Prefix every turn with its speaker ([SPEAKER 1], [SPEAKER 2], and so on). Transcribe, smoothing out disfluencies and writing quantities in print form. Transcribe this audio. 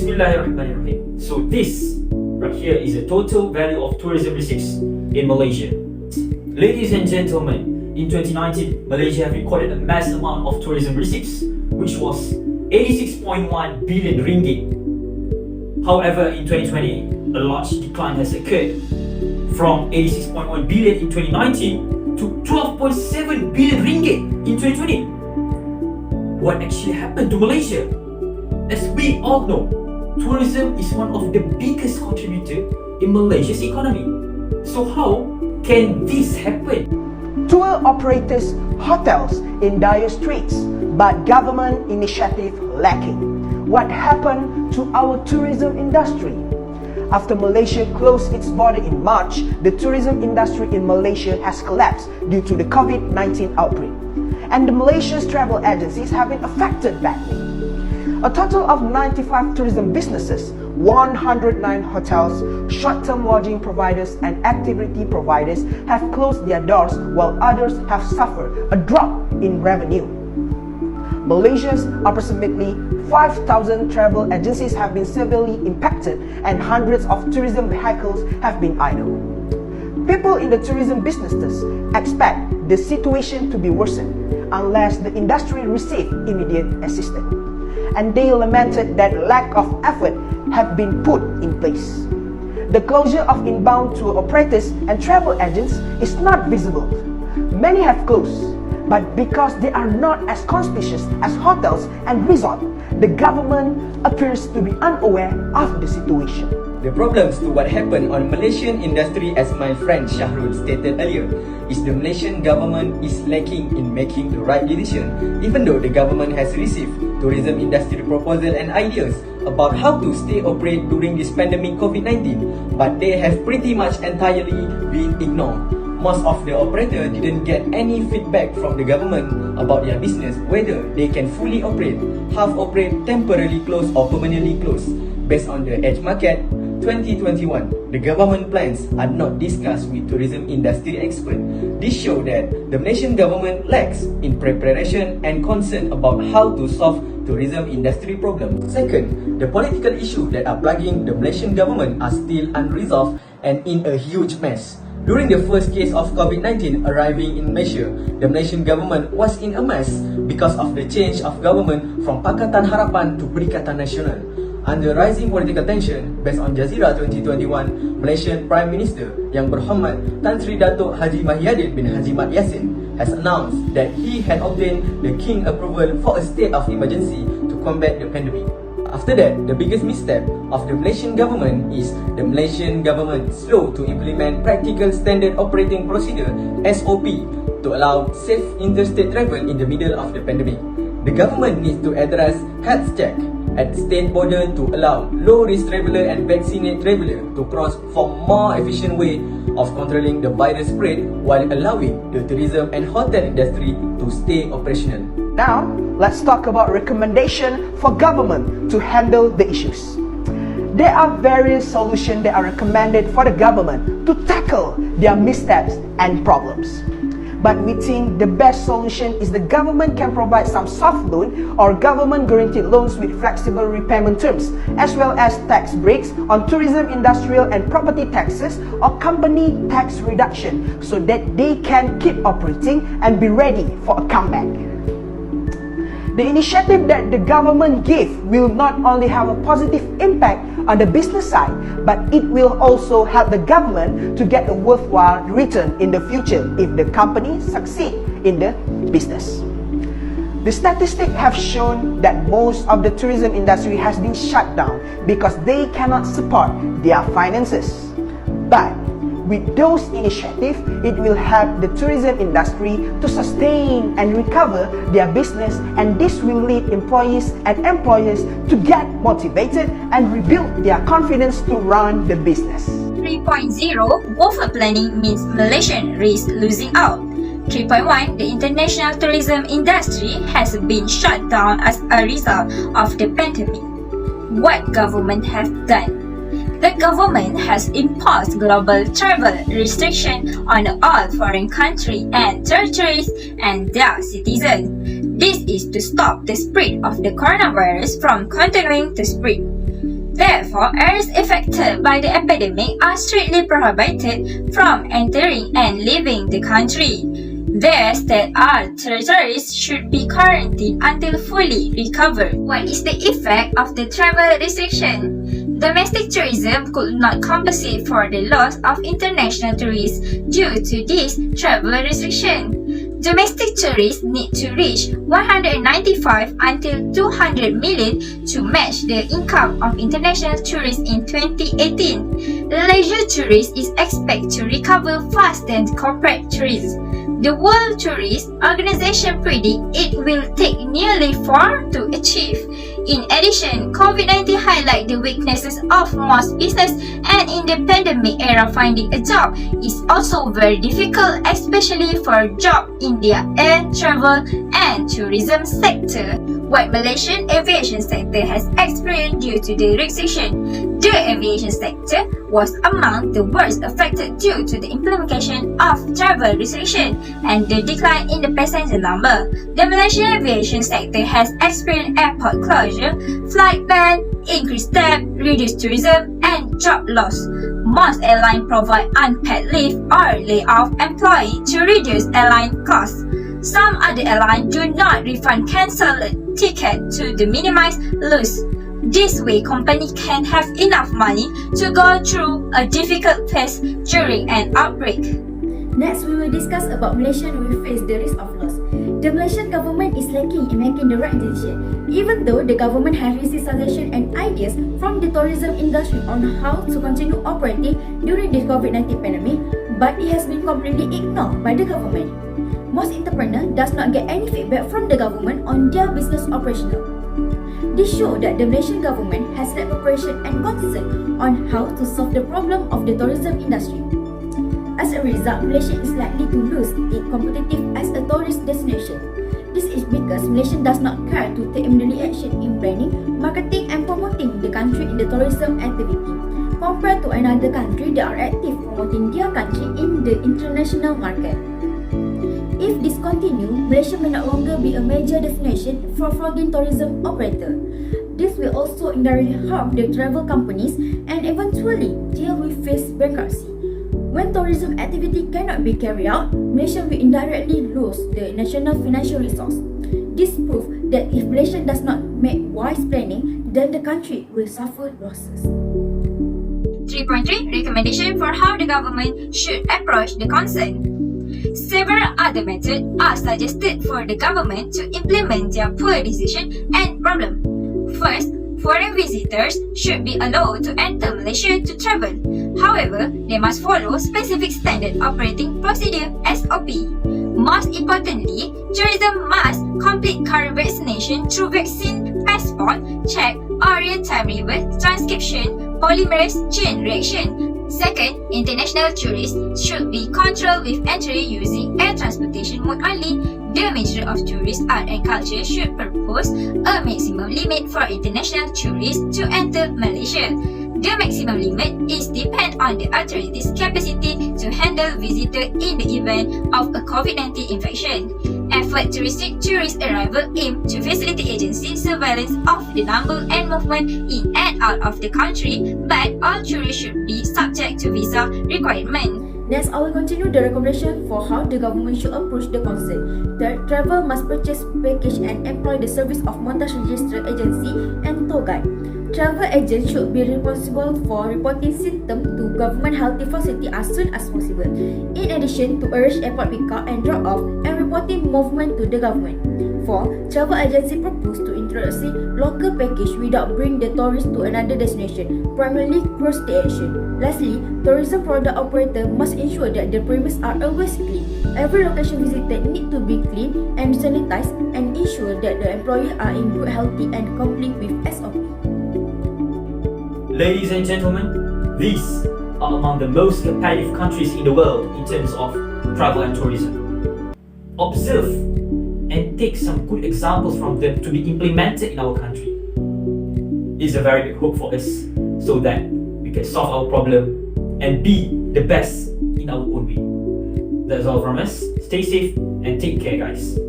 [SPEAKER 1] Bismillahirrahmanirrahim. So this right here is the total value of tourism receipts in Malaysia. Ladies and gentlemen, in 2019, Malaysia have recorded a mass amount of tourism receipts, which was 86.1 billion ringgit. However, in 2020, a large decline has occurred from 86.1 billion in 2019 to 12.7 billion ringgit in 2020. What actually happened to Malaysia? As we all know, tourism is one of the biggest contributor in Malaysia's economy. So how can this happen?
[SPEAKER 2] Tour operators, hotels in dire straits, but government initiative lacking. What happened to our tourism industry? After Malaysia closed its border in March, the tourism industry in Malaysia has collapsed due to the COVID-19 outbreak. And the Malaysia's travel agencies have been affected badly. A total of 95 tourism businesses, 109 hotels, short-term lodging providers and activity providers have closed their doors, while others have suffered a drop in revenue. Malaysia's approximately 5,000 travel agencies have been severely impacted and hundreds of tourism vehicles have been idle. People in the tourism businesses expect the situation to be worsened unless the industry receive immediate assistance. And they lamented that lack of effort have been put in place. The closure of inbound tour operators and travel agents is not visible. Many have closed, but because they are not as conspicuous as hotels and resorts, the government appears to be unaware of the situation.
[SPEAKER 3] The problems to what happened on Malaysian industry, as my friend Shahrul stated earlier, is the Malaysian government is lacking in making the right decision, even though the government has received tourism industry proposal and ideas about how to stay operate during this pandemic COVID-19, but they have pretty much entirely been ignored. Most of the operator didn't get any feedback from the government about their business, whether they can fully operate, half operate, temporarily close or permanently close. Based on the Edge Market 2021, the government plans are not discussed with tourism industry experts. This shows that the Malaysian government lacks in preparation and concern about how to solve tourism industry problems. Second, the political issues that are plaguing the Malaysian government are still unresolved and in a huge mess. During the first case of COVID-19 arriving in Malaysia, the Malaysian government was in a mess because of the change of government from Pakatan Harapan to Perikatan Nasional. Under rising political tension, based on Jazeera 2021, Malaysian Prime Minister Yang Berhormat Tan Sri Datuk Haji Mahyadin bin Haji Mat Yassin has announced that he had obtained the King approval for a state of emergency to combat the pandemic. After that, the biggest misstep of the Malaysian government is the Malaysian government slow to implement practical standard operating procedure SOP to allow safe interstate travel in the middle of the pandemic. The government needs to address health check at state border to allow low-risk traveller and vaccinated traveller to cross for more efficient way of controlling the virus spread while allowing the tourism and hotel industry to stay operational.
[SPEAKER 2] Now, let's talk about recommendation for government to handle the issues. There are various solutions that are recommended for the government to tackle their missteps and problems. But we think the best solution is the government can provide some soft loan or government guaranteed loans with flexible repayment terms, as well as tax breaks on tourism, industrial and property taxes or company tax reduction so that they can keep operating and be ready for a comeback. The initiative that the government gave will not only have a positive impact on the business side, but it will also help the government to get a worthwhile return in the future if the company succeed in the business. The statistics have shown that most of the tourism industry has been shut down because they cannot support their finances. But with those initiatives, it will help the tourism industry to sustain and recover their business, and this will lead employees and employers to get motivated and rebuild their confidence to run the business.
[SPEAKER 4] 3.0 Over planning means Malaysian risk losing out. 3.1 The international tourism industry has been shut down as a result of the pandemic. What government has done? The government has imposed global travel restrictions on all foreign countries and territories and their citizens. This is to stop the spread of the coronavirus from continuing to spread. Therefore, areas affected by the epidemic are strictly prohibited from entering and leaving the country. Their state or territories should be quarantined until fully recovered. What is the effect of the travel restriction? Domestic tourism could not compensate for the loss of international tourists due to this travel restriction. Domestic tourists need to reach 195 until 200 million to match the income of international tourists in 2018. Leisure tourism is expected to recover faster than corporate tourism. The World Tourist Organization predicts it will take nearly 4 to achieve. In addition, COVID-19 highlights the weaknesses of most business, and in the pandemic era finding a job is also very difficult, especially for jobs in the air travel and tourism sector. What Malaysian aviation sector has experienced due to the restriction? The aviation sector was among the worst affected due to the implementation of travel restriction and the decline in the passenger number. The Malaysian aviation sector has experienced airport closure, flight ban, increased debt, reduced tourism, and job loss. Most airlines provide unpaid leave or lay off employees to reduce airline costs. Some other airlines do not refund cancelled tickets to minimize loss. This way, companies can have enough money to go through a difficult phase during an outbreak.
[SPEAKER 5] Next, we will discuss about Malaysia will face the risk of loss. The Malaysian government is lacking in making the right decision. Even though the government has received suggestions and ideas from the tourism industry on how to continue operating during the COVID-19 pandemic, but it has been completely ignored by the government. Most entrepreneurs does not get any feedback from the government on their business operational. This shows that the Malaysian government has lack preparation and concern on how to solve the problem of the tourism industry. As a result, Malaysia is likely to lose its competitive as a tourist destination. This is because Malaysia does not care to take immediate action in planning, marketing and promoting the country in the tourism activity, compared to another country that are active promoting their country in the international market. If this continues, Malaysia may no longer be a major destination for foreign tourism operators. This will also indirectly harm the travel companies and eventually they will face bankruptcy. When tourism activity cannot be carried out, Malaysia will indirectly lose the national financial resource. This proves that if Malaysia does not make wise planning, then the country will suffer losses.
[SPEAKER 4] 3.3 Recommendation for how the government should approach the concern. Several other methods are suggested for the government to implement their poor decision and problem. First, foreign visitors should be allowed to enter Malaysia to travel. However, they must follow specific standard operating procedure (SOP). Most importantly, tourism must complete current vaccination through vaccine passport check or real-time reverse transcription polymerase chain reaction. Second, international tourists should be controlled with entry using air transportation mode only. The Ministry of Tourism, Art and Culture should propose a maximum limit for international tourists to enter Malaysia. The maximum limit is depend on the authorities' capacity to handle visitors in the event of a COVID-19 infection. Effort to restrict tourist arrival aim to facilitate agency surveillance of the number and movement in and out of the country, but all tourists should be subject to visa requirement.
[SPEAKER 5] Next, I will continue the recommendation for how the government should approach the concern. The travel must purchase package and employ the service of montage registered agency and tour guide. Travel agents should be responsible for reporting symptoms to government health facility as soon as possible. In addition to arrange airport pickup and drop off and reporting movement to the government. 4. Travel agency propose to introduce local package without bring the tourist to another destination, primarily cruise destination. Lastly, tourism product operator must ensure that the premises are always clean. Every location visited need to be clean and sanitized and ensure that the employees are in good healthy and complete with SOP.
[SPEAKER 1] Ladies and gentlemen, these are among the most competitive countries in the world in terms of travel and tourism. Observe and take some good examples from them to be implemented in our country. It's a very big hope for us so that we can solve our problem and be the best in our own way. That's all from us. Stay safe and take care, guys.